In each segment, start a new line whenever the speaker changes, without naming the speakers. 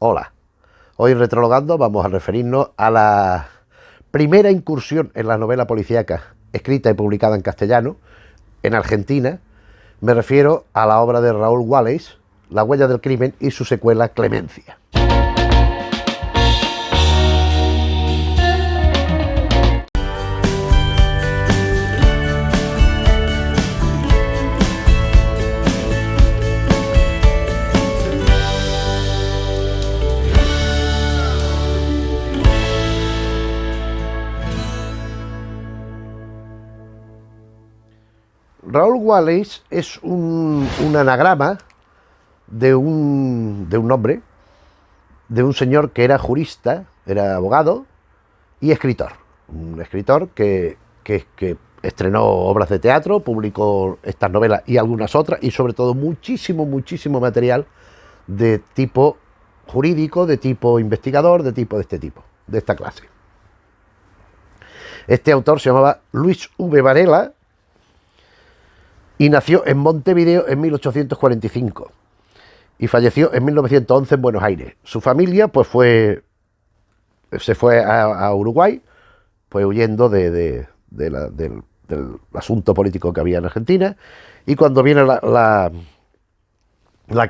Hola, hoy en Retrologando vamos a referirnos a la primera incursión en la novela policíaca escrita y publicada en castellano en Argentina. Me refiero a la obra de Raúl Wallis, La huella del crimen, y su secuela Clemencia. Raúl Wallis es un anagrama de un nombre, de un señor que era jurista, era abogado y escritor. Un escritor que estrenó obras de teatro, publicó estas novelas y algunas otras, y sobre todo muchísimo material de tipo jurídico, de tipo investigador, de esta clase. Este autor se llamaba Luis V. Varela y nació en Montevideo en 1845 y falleció en 1911 en Buenos Aires. Su familia pues se fue a Uruguay, pues huyendo del asunto político que había en Argentina, y cuando viene la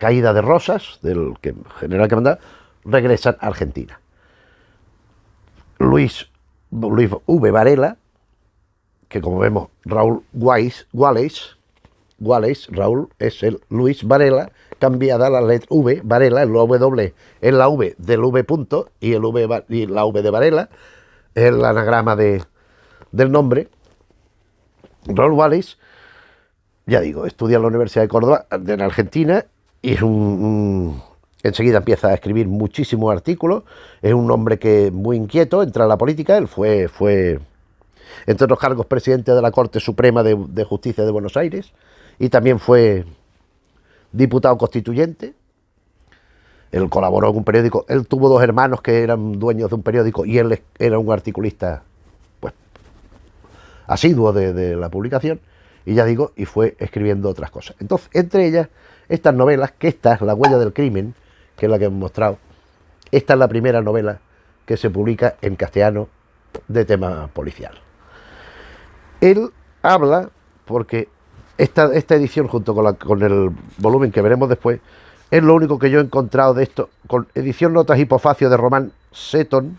caída de Rosas, del general que mandaba, regresan a Argentina. Luis V. Varela, que como vemos Raúl Wallis, Raúl es el Luis Varela, cambiada la letra V, Varela, el W es la V del V punto y la V de Varela es el anagrama del nombre. Raúl Wallis, ya digo, estudia en la Universidad de Córdoba, en Argentina, y es enseguida empieza a escribir muchísimos artículos. Es un hombre que muy inquieto, entra a la política. Él fue entre otros cargos, presidente de la Corte Suprema de Justicia de Buenos Aires, y también fue diputado constituyente. Él colaboró en un periódico. Él tuvo dos hermanos que eran dueños de un periódico y él era un articulista pues asiduo de la publicación, y ya digo, y fue escribiendo otras cosas. Entonces, entre ellas, estas novelas, que esta es La huella del crimen, que es la que hemos mostrado. Esta es la primera novela que se publica en castellano de tema policial. Él habla, porque esta edición, junto con el volumen que veremos después, es lo único que yo he encontrado de esto, con edición Notas Hipofacio de Román Seton,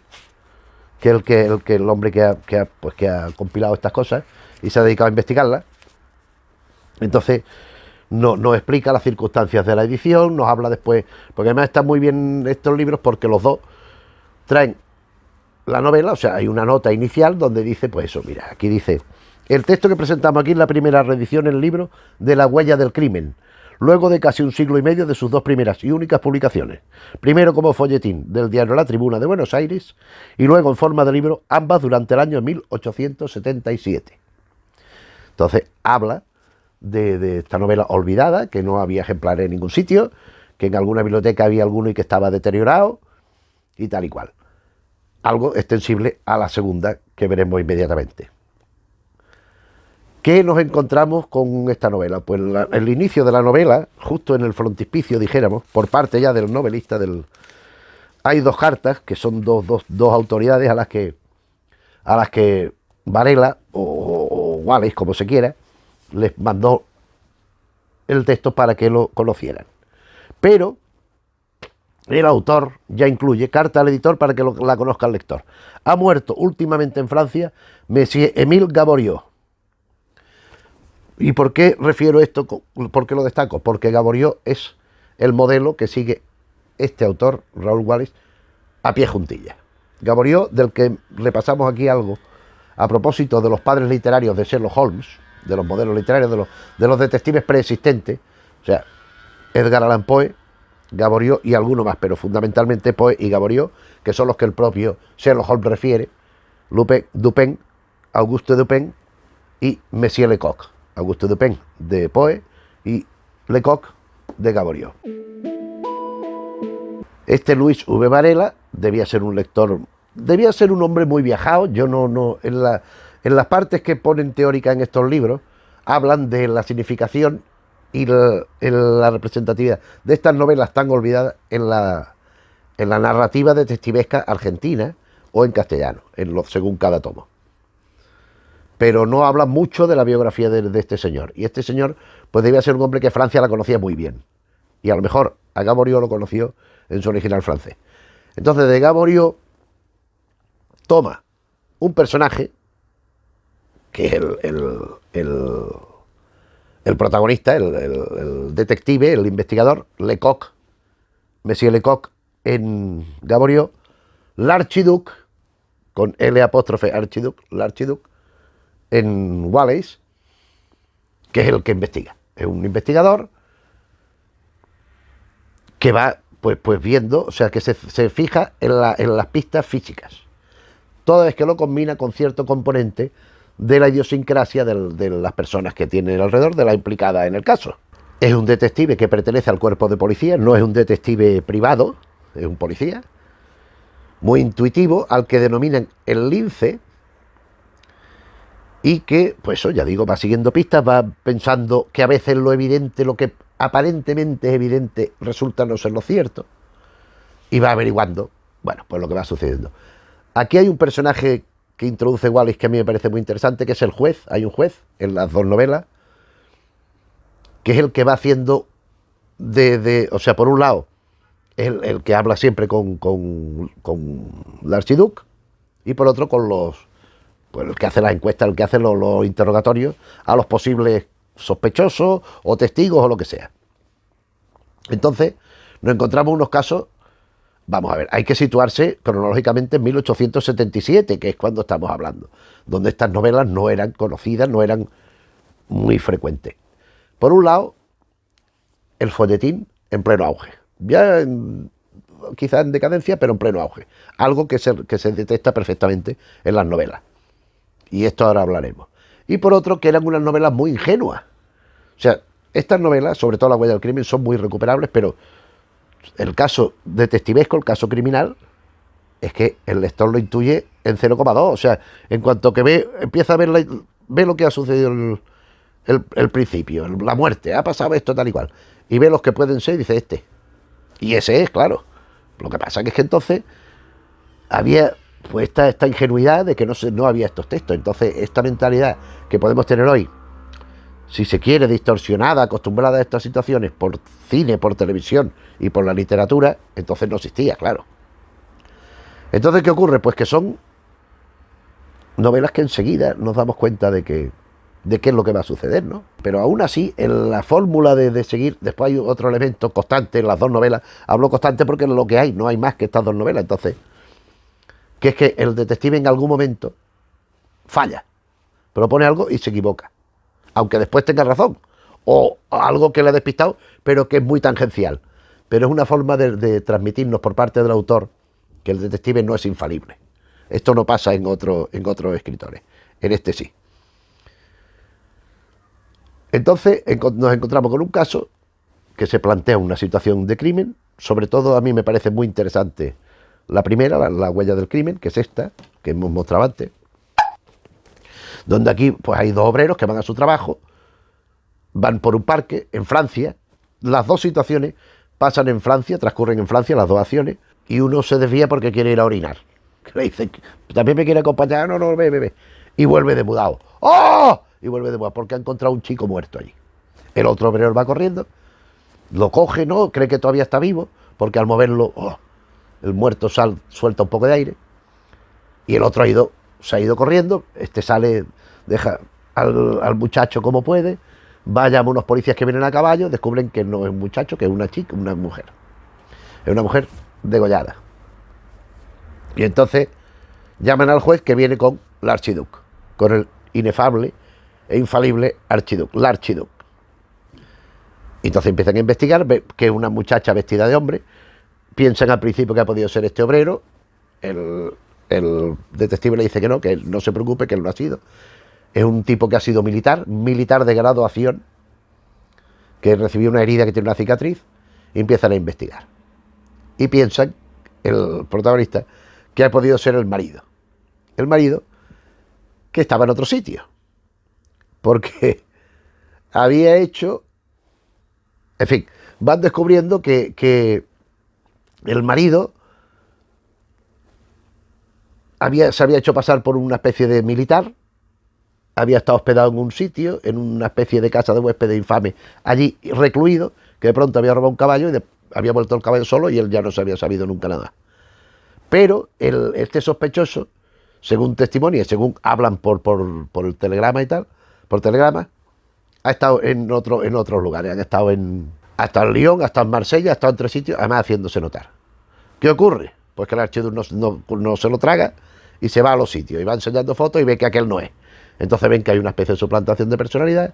que es el hombre que ha compilado estas cosas y se ha dedicado a investigarlas. Entonces nos explica las circunstancias de la edición, nos habla después, porque además están muy bien estos libros porque los dos traen la novela. O sea, hay una nota inicial donde dice, pues eso, mira, aquí dice: el texto que presentamos aquí es la primera reedición en el libro de La huella del crimen, luego de casi un siglo y medio de sus dos primeras y únicas publicaciones, primero como folletín del diario La Tribuna de Buenos Aires y luego en forma de libro, ambas durante el año 1877. Entonces habla de esta novela olvidada, que no había ejemplares en ningún sitio, que en alguna biblioteca había alguno y que estaba deteriorado y tal y cual. Algo extensible a la segunda, que veremos inmediatamente. ¿Qué nos encontramos con esta novela? Pues el inicio de la novela, justo en el frontispicio, dijéramos, por parte ya del novelista, hay dos cartas, que son dos autoridades a las que Varela o Wallis, como se quiera, les mandó el texto para que lo conocieran. Pero el autor ya incluye carta al editor para que la conozca el lector. Ha muerto últimamente en Francia Monsieur Émile Gaboriau. ¿Y por qué refiero esto? ¿Por qué lo destaco? Porque Gaboriau es el modelo que sigue este autor, Raúl Wallis, a pie juntilla. Gaboriau, del que repasamos aquí algo a propósito de los padres literarios de Sherlock Holmes, de los modelos literarios, de los detectives preexistentes, o sea, Edgar Allan Poe, Gaboriau y alguno más, pero fundamentalmente Poe y Gaboriau, que son los que el propio Sherlock Holmes refiere: Dupin, Auguste Dupin y Monsieur Lecoq. Auguste Dupin de Poe y Lecoq de Gaboriau. Este Luis V. Varela debía ser un lector, debía ser un hombre muy viajado. Yo no en las partes que ponen teóricas en estos libros hablan de la significación y la representatividad de estas novelas tan olvidadas en en la narrativa detectivesca argentina o en castellano, según cada tomo. Pero no habla mucho de la biografía de este señor. Y este señor, pues debía ser un hombre que Francia la conocía muy bien. Y a lo mejor a Gaboriau lo conoció en su original francés. Entonces de Gaboriau toma un personaje, que es el protagonista, el detective, el investigador, Lecoq, Monsieur Lecoq, en Gaboriau, l'Archiduc, con L apóstrofe Archiduc, l'Archiduc, en Wallace, que es el que investiga. Es un investigador que va pues viendo, o sea, que se fija en las pistas físicas, toda vez que lo combina con cierto componente de la idiosincrasia de las personas que tienen alrededor, de la implicada en el caso. Es un detective que pertenece al cuerpo de policía, no es un detective privado, es un policía muy intuitivo, al que denominan el lince, y que, pues eso, ya digo, va siguiendo pistas, va pensando que a veces lo evidente, lo que aparentemente es evidente, resulta no ser lo cierto, y va averiguando, bueno, pues lo que va sucediendo. Aquí hay un personaje que introduce Wallace que a mí me parece muy interesante, que es el juez. Hay un juez en las dos novelas, que es el que va haciendo o sea, por un lado, es el que habla siempre con l'Archiduc, y por otro con pues el que hace las encuestas, el que hace los interrogatorios a los posibles sospechosos o testigos o lo que sea. Entonces, nos encontramos unos casos. Vamos a ver, hay que situarse cronológicamente en 1877, que es cuando estamos hablando, donde estas novelas no eran conocidas, no eran muy frecuentes. Por un lado, el folletín en pleno auge, ya quizás en decadencia, pero en pleno auge, algo que se detecta perfectamente en las novelas, y esto ahora hablaremos. Y por otro, que eran unas novelas muy ingenuas. O sea, estas novelas, sobre todo La huella del crimen, son muy recuperables, pero el caso detectivesco, el caso criminal, es que el lector lo intuye en 0,2. O sea, en cuanto que empieza a ver, ve lo que ha sucedido el principio, la muerte, ha pasado esto tal y cual, y ve los que pueden ser y dice este. Y ese es, claro. Lo que pasa es que entonces había pues esta ingenuidad de que no había estos textos. Entonces, esta mentalidad que podemos tener hoy, si se quiere, distorsionada, acostumbrada a estas situaciones por cine, por televisión y por la literatura, entonces no existía, claro. Entonces, ¿qué ocurre? Pues que son novelas que enseguida nos damos cuenta de qué es lo que va a suceder, ¿no? Pero aún así, en la fórmula de seguir, después hay otro elemento constante en las dos novelas. Hablo constante porque es lo que hay, no hay más que estas dos novelas. Entonces, que es que el detective en algún momento falla, propone algo y se equivoca, aunque después tenga razón, o algo que le ha despistado, pero que es muy tangencial. Pero es una forma de transmitirnos por parte del autor que el detective no es infalible. Esto no pasa en otros escritores, en este sí. Entonces nos encontramos con un caso que se plantea una situación de crimen. Sobre todo a mí me parece muy interesante la primera, la huella del crimen, que es esta, que hemos mostrado antes, donde aquí pues hay dos obreros que van a su trabajo, van por un parque en Francia. Las dos situaciones pasan en Francia, transcurren en Francia las dos acciones, y uno se desvía porque quiere ir a orinar. Le dicen, también me quiere acompañar, no, ve. Y vuelve demudado. ¡Oh! Y vuelve demudado porque ha encontrado un chico muerto allí. El otro obrero va corriendo, lo coge, no, cree que todavía está vivo, porque al moverlo, el muerto suelta un poco de aire, y el otro se ha ido corriendo. Este sale, deja al muchacho como puede, va, llama a unos policías que vienen a caballo, descubren que no es un muchacho, que es una chica, una mujer. Es una mujer degollada. Y entonces llaman al juez, que viene con l'Archiduc, con el inefable e infalible Archiduc, l'Archiduc. Y entonces empiezan a investigar, ve que es una muchacha vestida de hombre, piensan al principio que ha podido ser este obrero. El detective le dice que no se preocupe, que él no ha sido. Es un tipo que ha sido militar de graduación, que recibió una herida, que tiene una cicatriz, y empiezan a investigar. Y piensan, el protagonista, que ha podido ser el marido. El marido que estaba en otro sitio, porque había hecho... En fin, van descubriendo que el marido se había hecho pasar por una especie de militar, había estado hospedado en un sitio, en una especie de casa de huéspedes infame, allí recluido, que de pronto había robado un caballo y había vuelto el caballo solo y él ya no se había sabido nunca nada. Pero este sospechoso, según testimonio y según hablan por el telegrama y tal, por telegrama, ha estado en otros lugares, ha estado en Lyon, ha estado en Marsella, ha estado en 3 sitios, además haciéndose notar. ¿Qué ocurre? Pues que el archiduque no se lo traga y se va a los sitios y va enseñando fotos y ve que aquel no es. Entonces ven que hay una especie de suplantación de personalidad.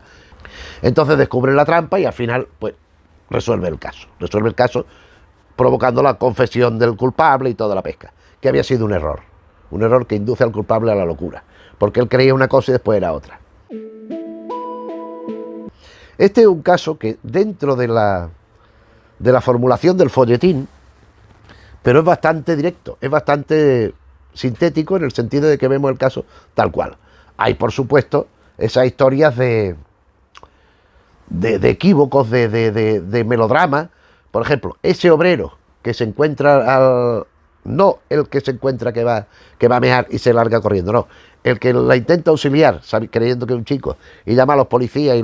Entonces descubren la trampa y al final pues resuelve el caso provocando la confesión del culpable y toda la pesca, que había sido un error que induce al culpable a la locura, porque él creía una cosa y después era otra. Este es un caso que dentro de la formulación del folletín, pero es bastante directo, es bastante sintético en el sentido de que vemos el caso tal cual. Hay, por supuesto, esas historias de equívocos, de melodrama. Por ejemplo, ese obrero que se encuentra no el que se encuentra que va a mear y se larga corriendo, no. El que la intenta auxiliar, creyendo que es un chico, y llama a los policías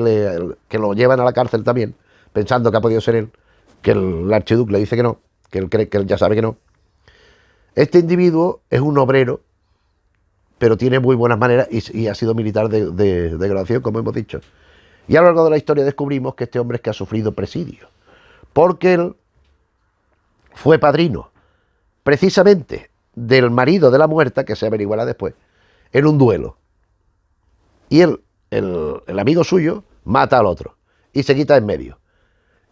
que lo llevan a la cárcel también, pensando que ha podido ser él, que el archiduque le dice que no, que él cree que él ya sabe que no. Este individuo es un obrero, pero tiene muy buenas maneras y ha sido militar de graduación, como hemos dicho. Y a lo largo de la historia descubrimos que este hombre es que ha sufrido presidio, porque él fue padrino, precisamente, del marido de la muerta, que se averiguará después, en un duelo. Y el amigo suyo mata al otro y se quita en medio.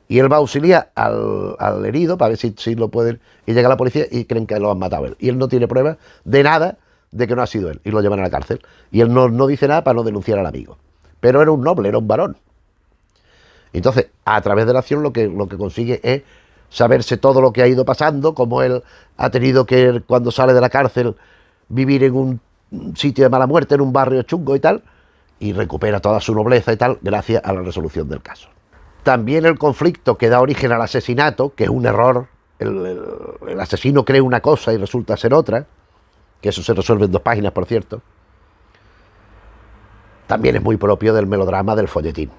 Y él va a auxiliar al herido para ver si lo pueden. Y llega la policía y creen que lo han matado a él. Y él no tiene pruebas de nada de que no ha sido él. Y lo llevan a la cárcel. Y él no dice nada para no denunciar al amigo. Pero era un noble, era un varón. Entonces, a través de la acción lo que consigue es saberse todo lo que ha ido pasando, como él ha tenido que, cuando sale de la cárcel, vivir en un sitio de mala muerte, en un barrio chungo y tal, y recupera toda su nobleza y tal, gracias a la resolución del caso. También el conflicto que da origen al asesinato, que es un error, el asesino cree una cosa y resulta ser otra, que eso se resuelve en 2 páginas, por cierto, también es muy propio del melodrama del folletín.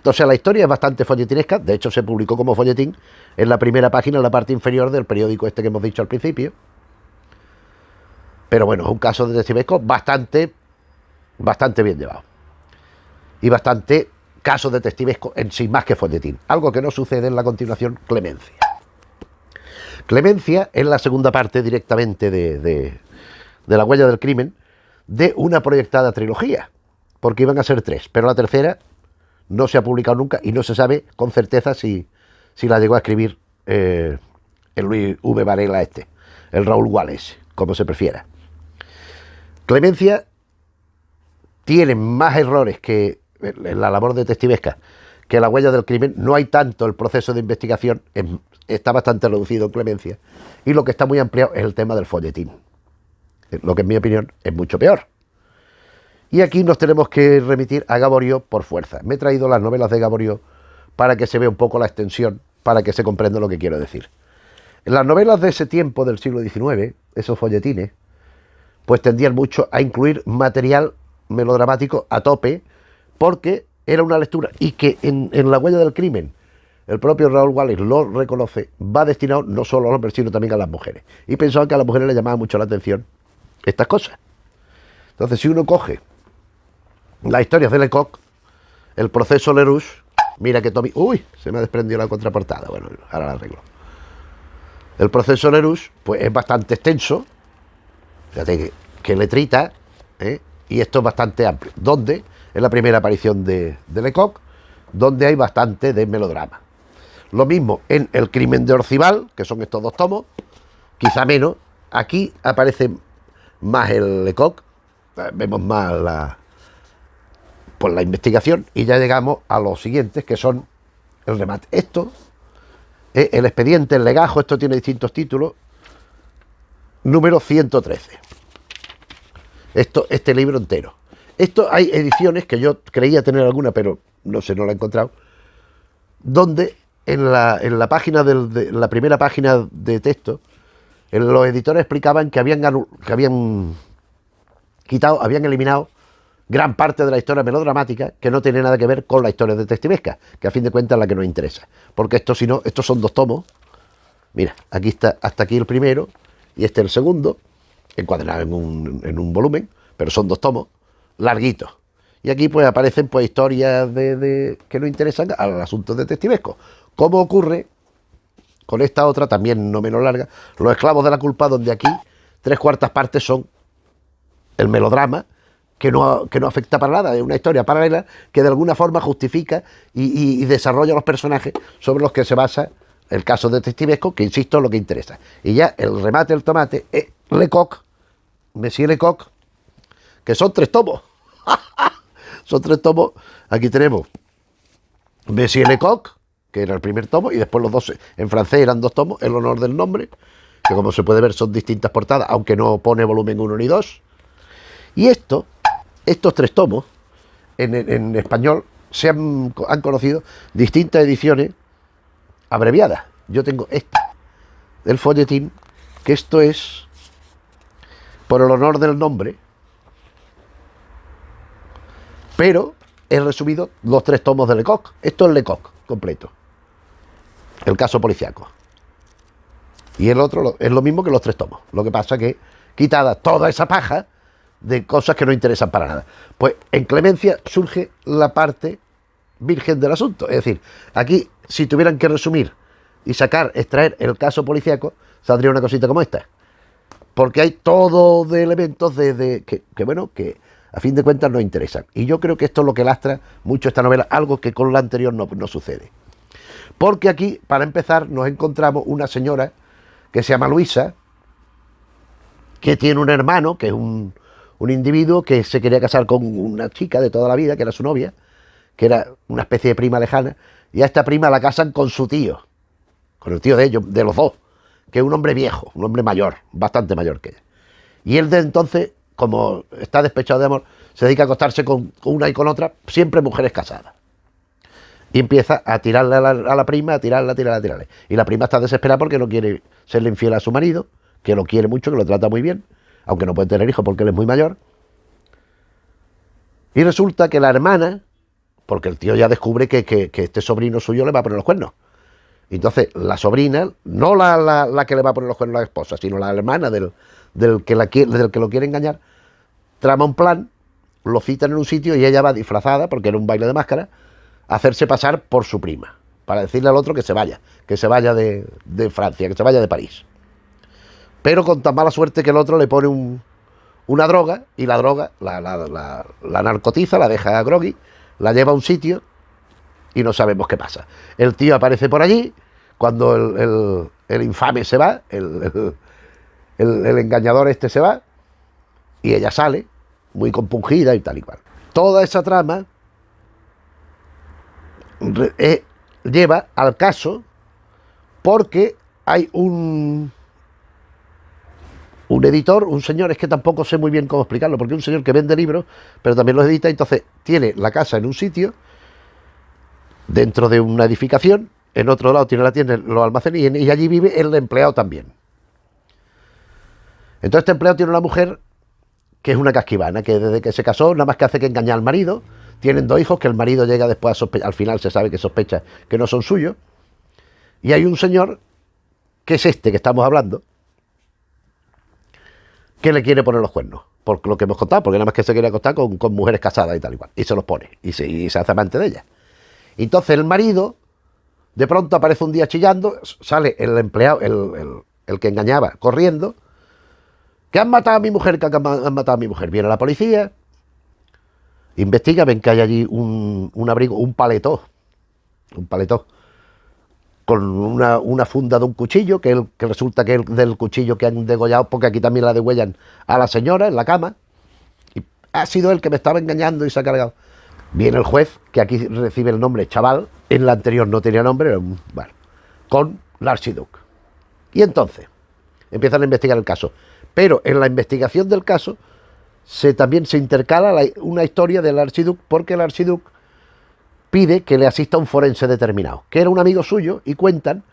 O sea, la historia es bastante folletinesca, de hecho se publicó como folletín en la primera página, en la parte inferior del periódico este que hemos dicho al principio. Pero bueno, es un caso de detectivesco bastante bien llevado. Y bastante caso detectivesco en sí, más que folletín. Algo que no sucede en la continuación, Clemencia. Clemencia es la segunda parte directamente de La huella del crimen, de una proyectada trilogía, porque iban a ser 3, pero la tercera no se ha publicado nunca y no se sabe con certeza si la llegó a escribir el Luis V. Varela el Raúl Wallace, como se prefiera. Clemencia tiene más errores que en la labor detectivesca que La huella del crimen. No hay tanto el proceso de investigación, está bastante reducido en Clemencia, y lo que está muy ampliado es el tema del folletín, lo que en mi opinión es mucho peor. Y aquí nos tenemos que remitir a Gaboriau por fuerza. Me he traído las novelas de Gaboriau para que se vea un poco la extensión, para que se comprenda lo que quiero decir. En las novelas de ese tiempo, del siglo XIX, esos folletines, pues tendían mucho a incluir material melodramático a tope, porque era una lectura, y que en La huella del crimen, el propio Raúl Wallace lo reconoce, va destinado no solo a los hombres, sino también a las mujeres. Y pensaban que a las mujeres les llamaba mucho la atención estas cosas. Entonces, si uno coge las historias de Lecoq, el proceso Lerouge, mira que Tommy... ¡Uy! Se me ha desprendido la contraportada. Bueno, ahora la arreglo. El proceso Lerouge, pues es bastante extenso. Fíjate que letrita, y esto es bastante amplio. Donde, en la primera aparición de Lecoq, donde hay bastante de melodrama. Lo mismo en El crimen de Orcival, que son estos 2 tomos, quizá menos. Aquí aparece más el Lecoq, vemos más la investigación, y ya llegamos a los siguientes, que son el remate. Esto es el expediente, el legajo, esto tiene distintos títulos. Número 113. Este libro entero. Esto hay ediciones que yo creía tener alguna, pero no sé, no la he encontrado, donde en la página la primera página de texto Los editores explicaban que habían quitado, habían eliminado gran parte de la historia melodramática que no tiene nada que ver con la historia detectivesca, que a fin de cuentas es la que nos interesa. Porque esto, si no, estos son 2 tomos. Mira, aquí está, hasta aquí el primero y este el segundo, encuadrado en un volumen, pero son 2 tomos larguitos. Y aquí pues aparecen pues historias que nos interesan al asunto detectivesco. Como ocurre con esta otra, también no menos larga, Los esclavos de la culpa, donde aquí 3/4 partes son el melodrama, que no afecta para nada, es una historia paralela que de alguna forma justifica y desarrolla los personajes sobre los que se basa el caso detectivesco, que insisto es lo que interesa. Y ya el remate del tomate es Lecoq, Monsieur Lecoq, que son 3 tomos. Son 3 tomos. Aquí tenemos Monsieur Lecoq, que era el primer tomo, y después los 2 en francés eran 2 tomos, El honor del nombre, que como se puede ver son distintas portadas, aunque no pone volumen 1 ni 2. Y estos 3 tomos, en español, han conocido distintas ediciones abreviadas. Yo tengo esta, del folletín, que esto es Por el honor del nombre, pero he resumido los 3 tomos de Lecoq. Esto es Lecoq completo, el caso policiaco. Y el otro es lo mismo que los 3 tomos. Lo que pasa que quitada toda esa paja de cosas que no interesan para nada. Pues en Clemencia surge la parte virgen del asunto. Es decir, aquí, si tuvieran que resumir y extraer el caso policiaco, saldría una cosita como esta. Porque hay todo de elementos que a fin de cuentas nos interesan. Y yo creo que esto es lo que lastra mucho esta novela, algo que con la anterior no sucede. Porque aquí, para empezar, nos encontramos una señora que se llama Luisa, que tiene un hermano, que es un individuo que se quería casar con una chica de toda la vida, que era su novia, que era una especie de prima lejana, y a esta prima la casan con su tío, con el tío de ellos, de los 2, que es un hombre viejo, un hombre mayor, bastante mayor que ella. Y él de entonces, como está despechado de amor, se dedica a acostarse con una y con otra, siempre mujeres casadas. Y empieza a tirarle a la prima, a tirarle. Y la prima está desesperada porque no quiere serle infiel a su marido, que lo quiere mucho, que lo trata muy bien, aunque no puede tener hijos porque él es muy mayor. Y resulta que la hermana, porque el tío ya descubre que este sobrino suyo le va a poner los cuernos. Entonces, la sobrina, no la que le va a poner los cuernos a la esposa, sino la hermana del que lo quiere engañar, trama un plan, lo citan en un sitio y ella va disfrazada, porque era un baile de máscara, a hacerse pasar por su prima, para decirle al otro que se vaya de Francia, que se vaya de París. Pero con tan mala suerte que el otro le pone una droga, y la droga la narcotiza, la deja groggy, la lleva a un sitio y no sabemos qué pasa. El tío aparece por allí, cuando el infame se va, el engañador este se va, y ella sale, muy compungida y tal y cual. Toda esa trama lleva al caso porque hay un editor, un señor, es que tampoco sé muy bien cómo explicarlo, porque es un señor que vende libros, pero también los edita, entonces tiene la casa en un sitio, dentro de una edificación, en otro lado tiene la tienda, los almacenes, y allí vive el empleado también. Entonces este empleado tiene una mujer que es una casquivana, que desde que se casó nada más que hace que engañar al marido. Tienen 2 hijos que el marido llega después a sospechar, al final se sabe que sospecha que no son suyos. Y hay un señor, que es este que estamos hablando, que le quiere poner los cuernos, por lo que hemos contado, porque nada más que se quiere acostar con mujeres casadas y tal y cual, y se los pone, y se hace amante de ellas. Entonces el marido, de pronto aparece un día chillando, sale el empleado, el que engañaba, corriendo, que han matado a mi mujer, Viene la policía, investiga, ven que hay allí un abrigo, un paletó, con una funda de un cuchillo, que resulta que es del cuchillo que han degollado, porque aquí también la degüellan a la señora en la cama, y ha sido él que me estaba engañando y se ha cargado. Viene el juez, que aquí recibe el nombre Chaval, en la anterior no tenía nombre, bueno, con l'Archiduc. Y entonces empiezan a investigar el caso. Pero en la investigación del caso también se intercala una historia del Archiduc, porque el Archiduc pide que le asista un forense determinado, que era un amigo suyo, y cuentan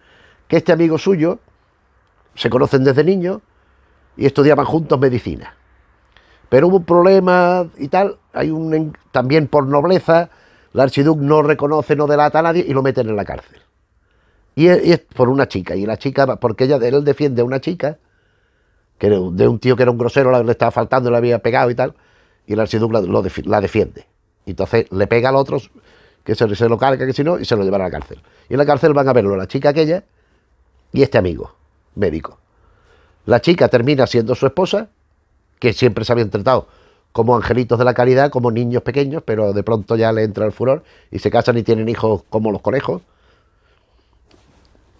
que este amigo suyo se conocen desde niños y estudiaban juntos medicina. Pero hubo un problema y tal, también por nobleza, el archiduque no reconoce, no delata a nadie y lo meten en la cárcel. Y es por una chica, y la chica, porque él defiende a una chica, que era de un tío que era un grosero, le estaba faltando, le había pegado y tal, y el archiduque la defiende. Entonces le pega al otro, que se lo carga, que si no, y se lo llevan a la cárcel. Y en la cárcel van a verlo la chica aquella y este amigo, médico. La chica termina siendo su esposa, que siempre se habían tratado como angelitos de la caridad, como niños pequeños, pero de pronto ya le entra el furor y se casan y tienen hijos como los conejos,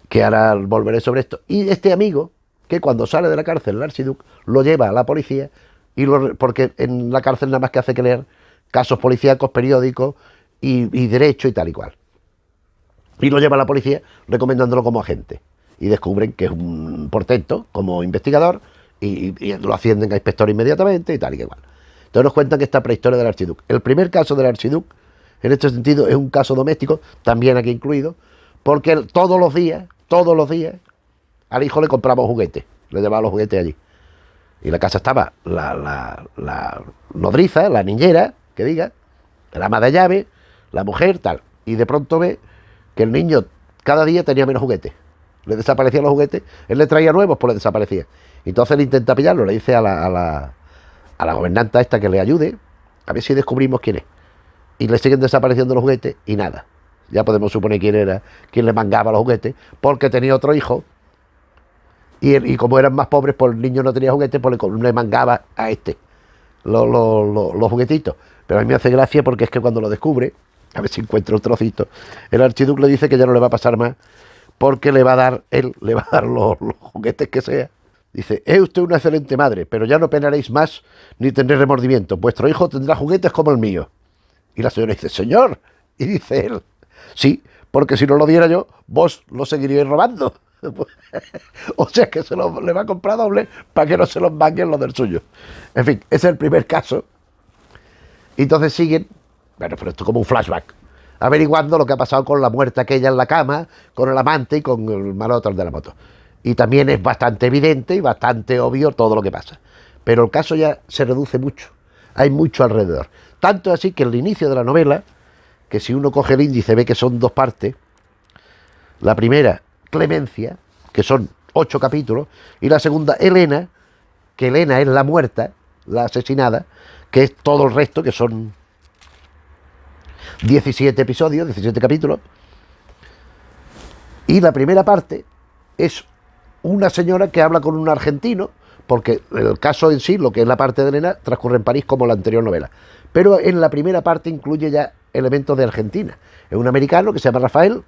que ahora volveré sobre esto. Y este amigo, que cuando sale de la cárcel el archiduque, lo lleva a la policía, porque en la cárcel nada más que hace que leer casos policíacos, periódicos y derecho y tal y cual. Y lo lleva a la policía recomendándolo como agente. Y descubren que es un portento como investigador y lo ascienden a inspector inmediatamente y tal y igual. Entonces nos cuentan que esta prehistoria del archiduque. El primer caso del archiduque, en este sentido, es un caso doméstico, también aquí incluido, porque él, todos los días, al hijo le compraba juguetes, le llevaba los juguetes allí. Y en la casa estaba la nodriza, la niñera, que diga, el ama de llave, la mujer, tal. Y de pronto ve que el niño cada día tenía menos juguetes. Le desaparecían los juguetes, él le traía nuevos, pues le desaparecía. Entonces él intenta pillarlo, le dice a la gobernanta esta que le ayude, a ver si descubrimos quién es. Y le siguen desapareciendo los juguetes y nada. Ya podemos suponer quién era, quién le mangaba los juguetes, porque tenía otro hijo. Y como eran más pobres, pues el niño no tenía juguetes, pues le mangaba a este los juguetitos. Pero a mí me hace gracia porque es que cuando lo descubre, a ver si encuentra un trocito, el archiduque le dice que ya no le va a pasar más, porque le va a dar los juguetes que sea. Dice, es usted una excelente madre, pero ya no penaréis más ni tendréis remordimiento. Vuestro hijo tendrá juguetes como el mío. Y la señora dice, señor. Y dice él, sí, porque si no lo diera yo, vos lo seguiríais robando. O sea que le va a comprar doble para que no se los manguen los del suyo. En fin, ese es el primer caso. Y entonces siguen, bueno, pero esto es como un flashback, averiguando lo que ha pasado con la muerta aquella en la cama, con el amante y con el malotro de la moto. Y también es bastante evidente y bastante obvio todo lo que pasa. Pero el caso ya se reduce mucho. Hay mucho alrededor. Tanto así que el inicio de la novela, que si uno coge el índice ve que son 2 partes. La primera, Clemencia, que son 8 capítulos. Y la segunda, Elena, que Elena es la muerta, la asesinada, que es todo el resto, que son 17 episodios, 17 capítulos. Y la primera parte es una señora que habla con un argentino, porque el caso en sí, lo que es la parte de Elena, transcurre en París como la anterior novela. Pero en la primera parte incluye ya elementos de Argentina. Es un americano que se llama Rafael,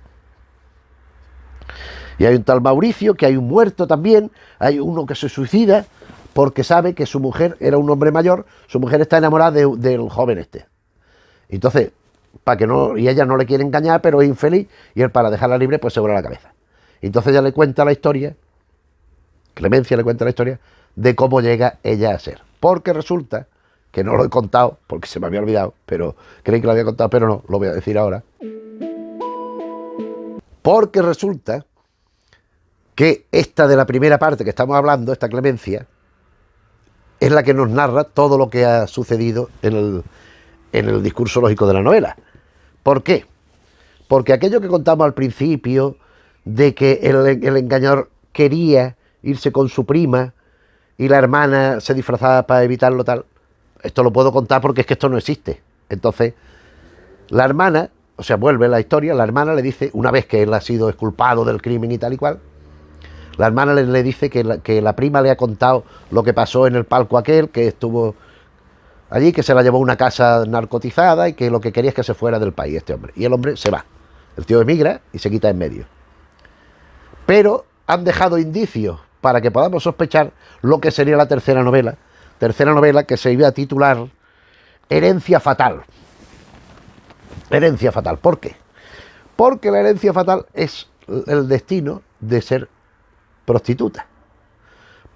y hay un tal Mauricio, que hay un muerto también, hay uno que se suicida, porque sabe que su mujer era un hombre mayor, su mujer está enamorada del joven este. Entonces, y ella no le quiere engañar, pero es infeliz, y él para dejarla libre, pues se vuela la cabeza. Entonces ella le cuenta la historia, Clemencia le cuenta la historia de cómo llega ella a ser. Porque resulta, que no lo he contado, porque se me había olvidado, pero creí que lo había contado, pero no, lo voy a decir ahora. Porque resulta que esta de la primera parte que estamos hablando, esta Clemencia, es la que nos narra todo lo que ha sucedido en el discurso lógico de la novela. ¿Por qué? Porque aquello que contamos al principio, de que el engañador quería irse con su prima y la hermana se disfrazaba para evitarlo tal, esto lo puedo contar porque es que esto no existe. Entonces, la hermana, o sea, vuelve la historia, la hermana le dice, una vez que él ha sido exculpado del crimen y tal y cual, la hermana le dice que la prima le ha contado lo que pasó en el palco aquel, que estuvo allí, que se la llevó a una casa narcotizada y que lo que quería es que se fuera del país este hombre. Y el hombre se va. El tío emigra y se quita en medio. Pero han dejado indicios para que podamos sospechar lo que sería la tercera novela que se iba a titular Herencia Fatal. Herencia Fatal. ¿Por qué? Porque la herencia fatal es el destino de ser prostituta.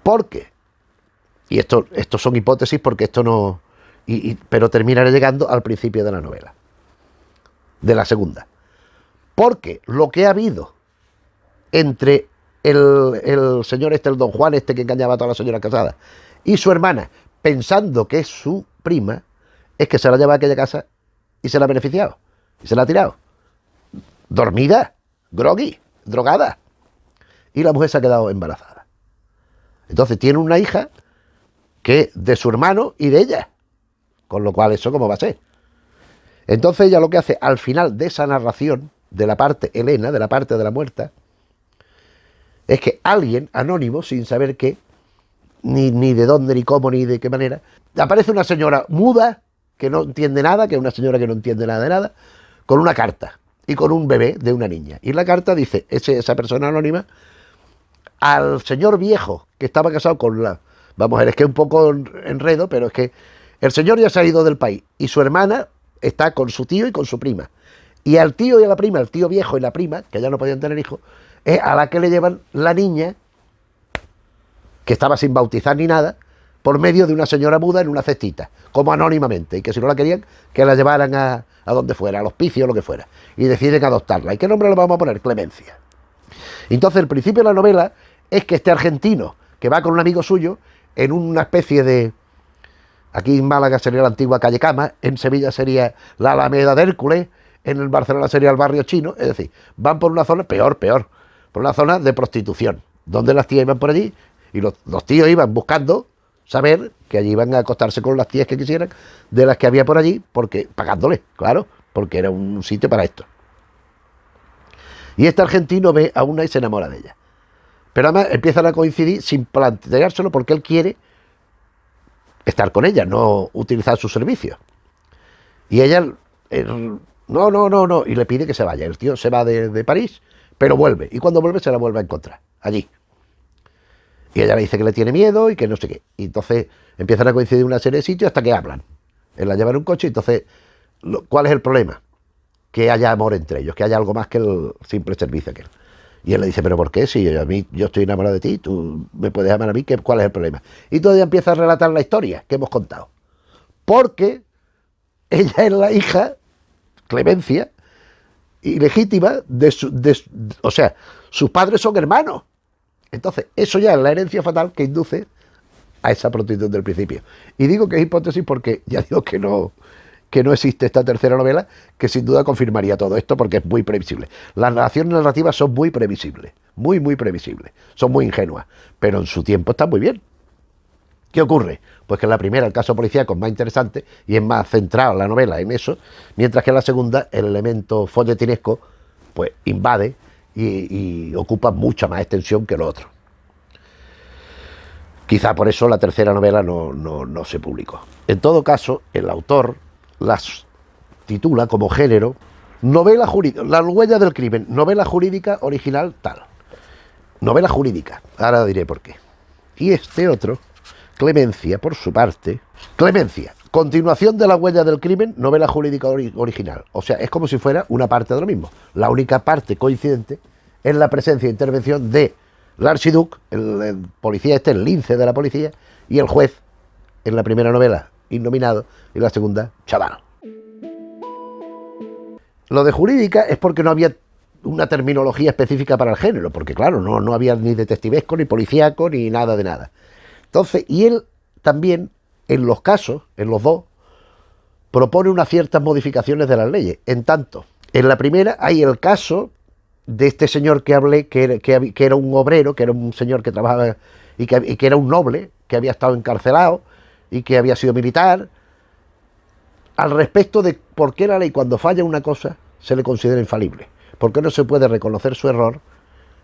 ¿Por qué? Y esto son hipótesis porque esto no... pero terminaré llegando al principio de la novela, de la segunda. Porque lo que ha habido entre el señor este, el don Juan este que engañaba a todas las señoras casadas, y su hermana, pensando que es su prima, es que se la lleva a aquella casa y se la ha beneficiado, y se la ha tirado. Dormida, groggy, drogada. Y la mujer se ha quedado embarazada. Entonces tiene una hija que es de su hermano y de ella. Con lo cual, ¿eso cómo va a ser? Entonces ella lo que hace al final de esa narración, de la parte Elena, de la parte de la muerta, es que alguien anónimo, sin saber qué, ni de dónde, ni cómo, ni de qué manera, aparece una señora muda, que no entiende nada, que es una señora que no entiende nada de nada, con una carta y con un bebé de una niña. Y en la carta dice, esa persona anónima, al señor viejo que estaba casado con la... Vamos a ver, es que es un poco enredo, pero es que el señor ya se ha ido del país y su hermana está con su tío y con su prima. Y al tío y a la prima, el tío viejo y la prima, que ya no podían tener hijos, es a la que le llevan la niña, que estaba sin bautizar ni nada, por medio de una señora muda en una cestita, como anónimamente, y que si no la querían, que la llevaran a donde fuera, al hospicio o lo que fuera, y deciden adoptarla. ¿Y qué nombre le vamos a poner? Clemencia. Entonces el principio de la novela es que este argentino, que va con un amigo suyo, en una especie de... Aquí en Málaga sería la antigua calle Cama, en Sevilla sería la Alameda de Hércules, en el Barcelona sería el barrio chino, es decir, van por una zona, peor, por una zona de prostitución, donde las tías iban por allí, y los tíos iban buscando saber que allí iban a acostarse con las tías que quisieran, de las que había por allí, porque pagándole, claro, porque era un sitio para esto. Y este argentino ve a una y se enamora de ella. Pero además empiezan a coincidir sin planteárselo porque él quiere estar con ella, no utilizar sus servicios. Y ella, no, y le pide que se vaya. El tío se va de París, pero vuelve. Y cuando vuelve se la vuelve a encontrar, allí. Y ella le dice que le tiene miedo y que no sé qué. Y entonces empiezan a coincidir una serie de sitios hasta que hablan. Él la lleva en un coche y entonces, ¿cuál es el problema? Que haya amor entre ellos, que haya algo más que el simple servicio aquel. Y él le dice, ¿pero por qué? Si yo estoy enamorado de ti, tú me puedes amar a mí, ¿cuál es el problema? Y todavía empieza a relatar la historia que hemos contado. Porque ella es la hija, Clemencia, ilegítima, o sea, sus padres son hermanos. Entonces, eso ya es la herencia fatal que induce a esa prostitución del principio. Y digo que es hipótesis porque ya digo que no existe esta tercera novela, que sin duda confirmaría todo esto porque es muy previsible. Las narrativas son muy previsibles, muy previsibles, son muy ingenuas, pero en su tiempo están muy bien. ¿Qué ocurre? Pues que en la primera el caso policíaco es más interesante y es más centrado la novela en eso, mientras que en la segunda el elemento folletinesco pues invade y ocupa mucha más extensión que lo otro. Quizá por eso la tercera novela no se publicó. En todo caso, el autor las titula como género novela jurídica, La huella del crimen, novela jurídica original tal. Novela jurídica, ahora diré por qué. Y este otro, Clemencia, por su parte, Clemencia, continuación de La huella del crimen, novela jurídica original. O sea, es como si fuera una parte de lo mismo. La única parte coincidente es la presencia e intervención de l'archiduc, el policía este, el lince de la policía, y el juez, en la primera novela, innominado, y la segunda, chaval. Lo de jurídica es porque no había una terminología específica para el género, porque claro, no había ni detectivesco, ni policíaco, ni nada de nada. Entonces, y él también, en los casos, en los dos, propone unas ciertas modificaciones de las leyes. En tanto, en la primera hay el caso de este señor que hablé, que era un obrero, que era un señor que trabajaba y que era un noble, que había estado encarcelado y que había sido militar, al respecto de por qué la ley, cuando falla una cosa, se le considera infalible. ¿Por qué no se puede reconocer su error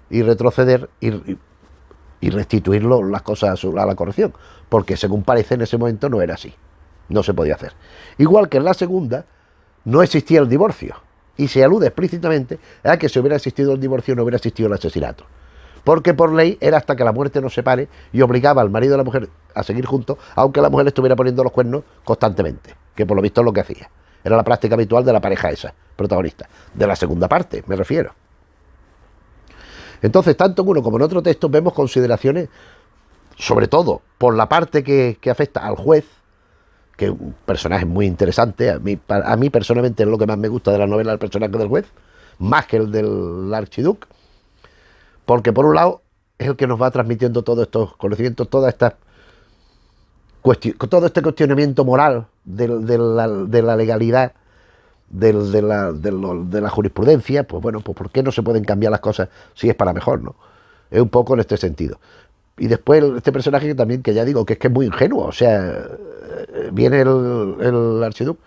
y retroceder y restituirlo las cosas a la corrección? Porque según parece en ese momento no era así, no se podía hacer. Igual que en la segunda no existía el divorcio y se alude explícitamente a que si hubiera existido el divorcio no hubiera existido el asesinato, porque por ley era hasta que la muerte nos separe y obligaba al marido y a la mujer a seguir juntos, aunque la mujer le estuviera poniendo los cuernos constantemente, que por lo visto es lo que hacía. Era la práctica habitual de la pareja esa, protagonista, de la segunda parte, me refiero. Entonces, tanto en uno como en otro texto vemos consideraciones, sobre todo por la parte que afecta al juez, que es un personaje muy interesante. A mí personalmente es lo que más me gusta de la novela, el personaje del juez, más que el del archiduque, porque por un lado es el que nos va transmitiendo todos estos conocimientos, toda esta todo este cuestionamiento moral de la legalidad, de la jurisprudencia. Pues bueno, pues ¿por qué no se pueden cambiar las cosas si es para mejor, no? Es un poco en este sentido. Y después este personaje que también, que ya digo, que es muy ingenuo, o sea, viene el archiduque.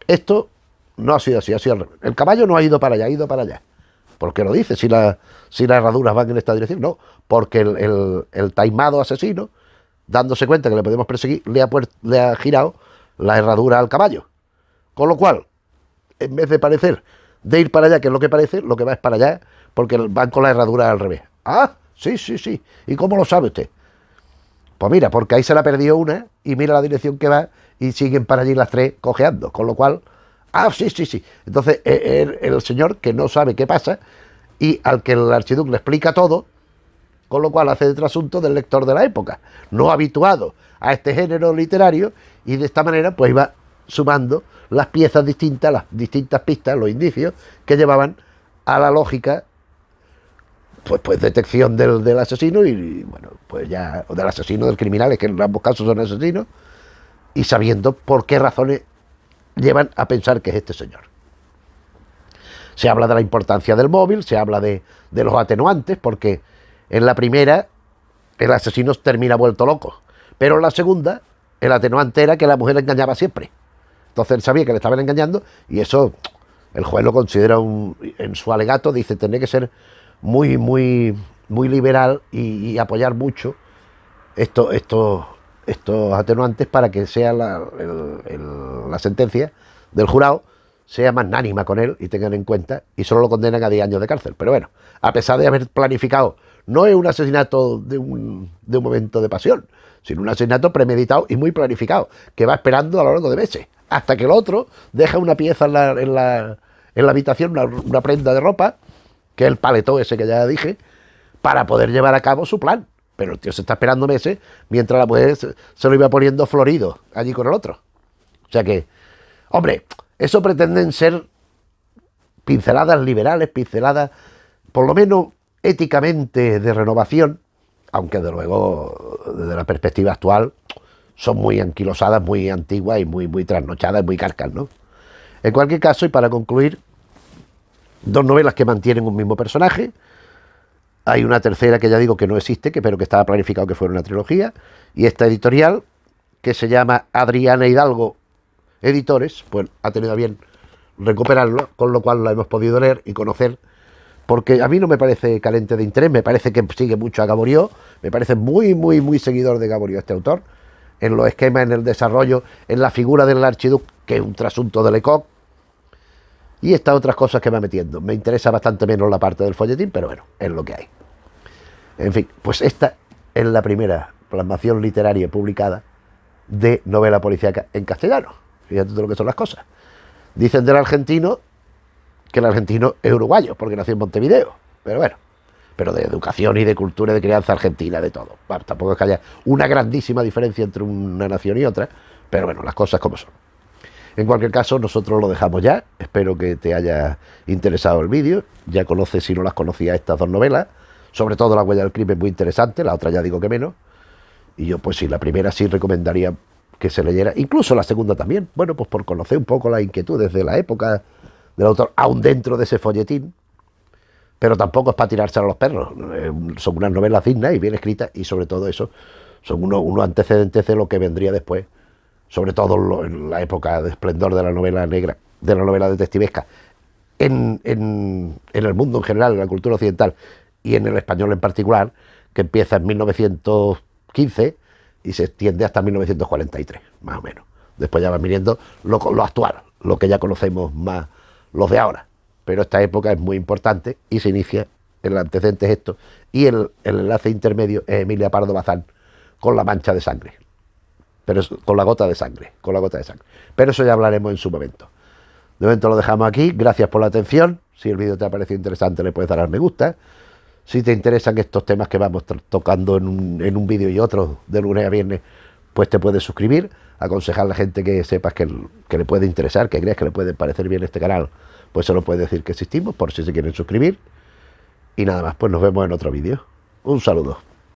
Esto no ha sido así, ha sido al revés. El caballo no ha ido para allá, ha ido para allá. ¿Por qué lo dice? Si las herraduras van en esta dirección. No, porque el taimado asesino, dándose cuenta que le podemos perseguir, le ha girado la herradura al caballo. Con lo cual, en vez de ir para allá, que es lo que parece, lo que va es para allá, porque van con la herradura al revés. Ah, sí, sí, sí. ¿Y cómo lo sabe usted? Pues mira, porque ahí se la perdió una y mira la dirección que va y siguen para allí las tres cojeando. Con lo cual, ah, sí, sí, sí. Entonces, el señor que no sabe qué pasa y al que el archiduque le explica todo, con lo cual hace de trasunto del lector de la época, no habituado a este género literario, y de esta manera pues iba sumando las piezas distintas, las distintas pistas, los indicios que llevaban a la lógica, pues detección del asesino y bueno, pues ya, o del asesino, del criminal, es que en ambos casos son asesinos, y sabiendo por qué razones llevan a pensar que es este señor. Se habla de la importancia del móvil, se habla de los atenuantes, porque en la primera el asesino termina vuelto loco, pero en la segunda el atenuante era que la mujer le engañaba siempre. Entonces él sabía que le estaban engañando y eso el juez lo considera en su alegato, dice, tendría que ser muy, muy, muy liberal y apoyar mucho estos atenuantes para que sea la sentencia del jurado sea magnánima con él y tengan en cuenta, y solo lo condenan a 10 años de cárcel. Pero bueno, a pesar de haber planificado, no es un asesinato de un momento de pasión, sino un asesinato premeditado y muy planificado, que va esperando a lo largo de meses, hasta que el otro deja una pieza en la habitación, una prenda de ropa, que es el paletó ese que ya dije, para poder llevar a cabo su plan. Pero el tío se está esperando meses, mientras la mujer se lo iba poniendo florido allí con el otro. O sea que, hombre, eso pretenden ser pinceladas liberales, pinceladas por lo menos éticamente de renovación, aunque de luego desde la perspectiva actual son muy anquilosadas, muy antiguas y muy, muy trasnochadas, muy carcas, ¿no? En cualquier caso, y para concluir, dos novelas que mantienen un mismo personaje. Hay una tercera que ya digo que no existe, pero que estaba planificado que fuera una trilogía, y esta editorial, que se llama Adriana Hidalgo Editores, pues ha tenido a bien recuperarlo, con lo cual la hemos podido leer y conocer, porque a mí no me parece carente de interés, me parece que sigue mucho a Gaboriau, me parece muy, muy, muy seguidor de Gaboriau este autor, en los esquemas, en el desarrollo, en la figura del archiduque, que es un trasunto de Lecoq, y estas otras cosas que va metiendo. Me interesa bastante menos la parte del folletín, pero bueno, es lo que hay. En fin, pues esta es la primera plasmación literaria publicada de novela policíaca en castellano. Fíjate lo que son las cosas. Dicen del argentino que el argentino es uruguayo, porque nació en Montevideo. Pero bueno, pero de educación y de cultura y de crianza argentina, de todo. Bueno, tampoco es que haya una grandísima diferencia entre una nación y otra, pero bueno, las cosas como son. En cualquier caso, nosotros lo dejamos ya. Espero que te haya interesado el vídeo. Ya conoces, si no las conocías, estas dos novelas. Sobre todo La huella del crimen, muy interesante. La otra ya digo que menos. Y yo, pues sí, la primera sí recomendaría que se leyera. Incluso la segunda también. Bueno, pues por conocer un poco las inquietudes de la época del autor, aún dentro de ese folletín. Pero tampoco es para tirarse a los perros. Son unas novelas dignas y bien escritas. Y sobre todo eso, son unos antecedentes de lo que vendría después. Sobre todo en la época de esplendor de la novela negra, de la novela detectivesca, en el mundo en general, en la cultura occidental y en el español en particular, que empieza en 1915 y se extiende hasta 1943, más o menos. Después ya va viniendo lo actual, lo que ya conocemos más los de ahora. Pero esta época es muy importante y se inicia, el antecedente es esto, y el enlace intermedio es Emilia Pardo Bazán con La mancha de sangre. Pero con la gota de sangre, Pero eso ya hablaremos en su momento. De momento lo dejamos aquí. Gracias por la atención. Si el vídeo te ha parecido interesante, le puedes dar al me gusta. Si te interesan estos temas que vamos tocando en un vídeo y otro de lunes a viernes, pues te puedes suscribir. Aconsejar a la gente que sepas que le puede interesar, que creas que le puede parecer bien este canal, pues se lo puedes decir que existimos, por si se quieren suscribir. Y nada más, pues nos vemos en otro vídeo. Un saludo.